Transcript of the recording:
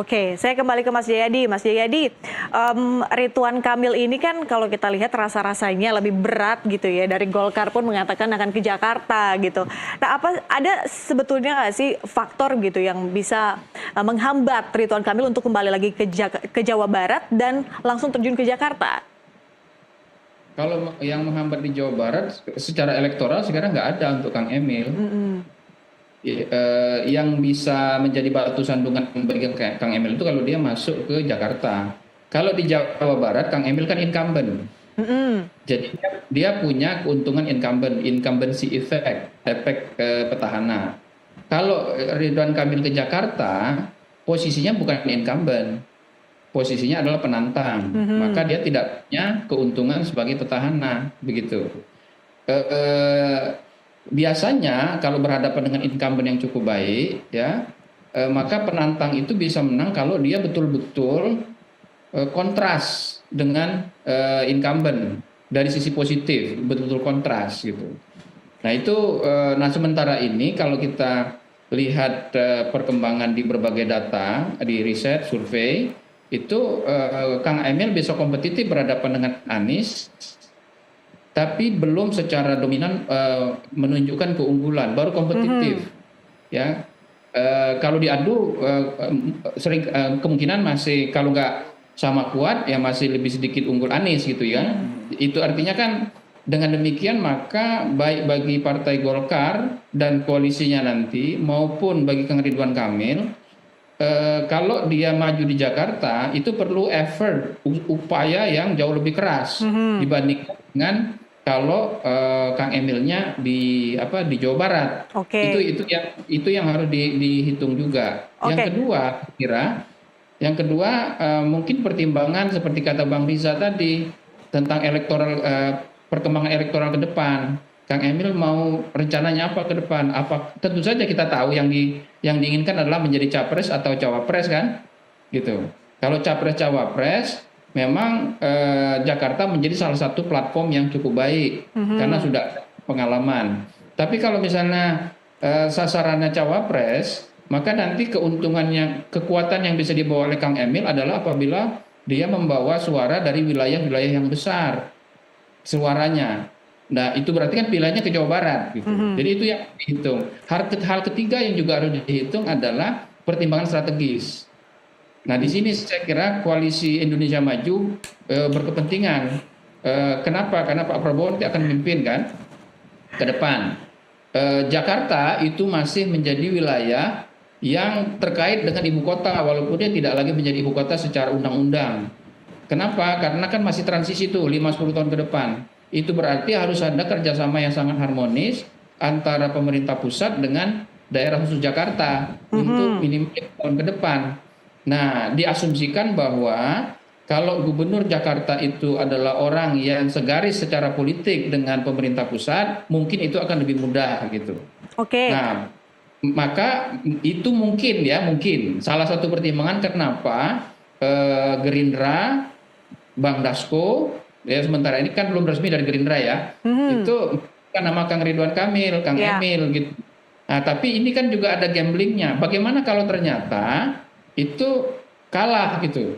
Oke, saya kembali ke Mas Jayadi. Mas Jayadi, Ridwan Kamil ini kan kalau kita lihat rasa-rasanya lebih berat gitu ya. Dari Golkar pun mengatakan akan ke Jakarta gitu. Nah, ada sebetulnya nggak sih faktor gitu yang bisa menghambat Ridwan Kamil untuk kembali lagi ke Jawa Barat dan langsung terjun ke Jakarta? Kalau yang menghambat di Jawa Barat secara elektoral sekarang nggak ada untuk Kang Emil. Yang bisa menjadi batu sandungan bagi Kang Emil itu kalau dia masuk ke Jakarta. Kalau di Jawa Barat, Kang Emil kan incumbent. Jadi dia punya keuntungan incumbency effect, efek petahana. Kalau Ridwan Kamil ke Jakarta, posisinya bukan incumbent, posisinya adalah penantang. Maka dia tidak punya keuntungan sebagai petahana, begitu. Biasanya kalau berhadapan dengan incumbent yang cukup baik, ya, maka penantang itu bisa menang kalau dia betul-betul kontras dengan incumbent dari sisi positif, betul-betul kontras gitu. Nah itu, nah sementara ini kalau kita lihat perkembangan di berbagai data, di riset, survei, itu Kang Emil bisa kompetitif berhadapan dengan Anies, tapi belum secara dominan menunjukkan keunggulan, baru kompetitif. Ya, kalau diadu sering kemungkinan masih kalau nggak sama kuat ya masih lebih sedikit unggul Anies gitu ya. Itu artinya kan dengan demikian maka baik bagi Partai Golkar dan koalisinya nanti maupun bagi Kang Ridwan Kamil, kalau dia maju di Jakarta itu perlu effort, upaya yang jauh lebih keras dibandingkan dengan kalau Kang Emilnya di Jawa Barat. Oke. Itu yang harus dihitung juga. Oke. Yang kedua mungkin pertimbangan seperti kata Bang Riza tadi tentang perkembangan elektoral ke depan. Kang Emil mau rencananya apa ke depan? Tentu saja kita tahu yang diinginkan adalah menjadi capres atau cawapres kan, gitu. Kalau capres cawapres, memang Jakarta menjadi salah satu platform yang cukup baik karena sudah ada pengalaman. Tapi kalau misalnya sasarannya cawapres, maka nanti kekuatan yang bisa dibawa oleh Kang Emil adalah apabila dia membawa suara dari wilayah-wilayah yang besar suaranya. Nah, itu berarti kan pilihannya ke Jawa Barat gitu. Jadi itu yang dihitung. Hal ketiga yang juga harus dihitung adalah pertimbangan strategis. Nah, di sini saya kira koalisi Indonesia Maju berkepentingan. Kenapa? Karena Pak Prabowo nanti akan memimpin kan ke depan. Jakarta itu masih menjadi wilayah yang terkait dengan ibu kota walaupun dia tidak lagi menjadi ibu kota secara undang-undang. Kenapa? Karena kan masih transisi tuh 5-10 tahun ke depan. Itu berarti harus ada kerjasama yang sangat harmonis antara pemerintah pusat dengan daerah khusus Jakarta untuk minimal 5 tahun ke depan. Nah, diasumsikan bahwa kalau gubernur Jakarta itu adalah orang yang segaris secara politik dengan pemerintah pusat, mungkin itu akan lebih mudah gitu. Oke. Nah, maka itu mungkin salah satu pertimbangan kenapa Gerindra, Bang Dasko, ya sementara ini kan belum resmi dari Gerindra ya, itu kan nama Kang Ridwan Kamil, Kang Emil gitu. Nah, tapi ini kan juga ada gamblingnya. Bagaimana kalau ternyata itu kalah gitu?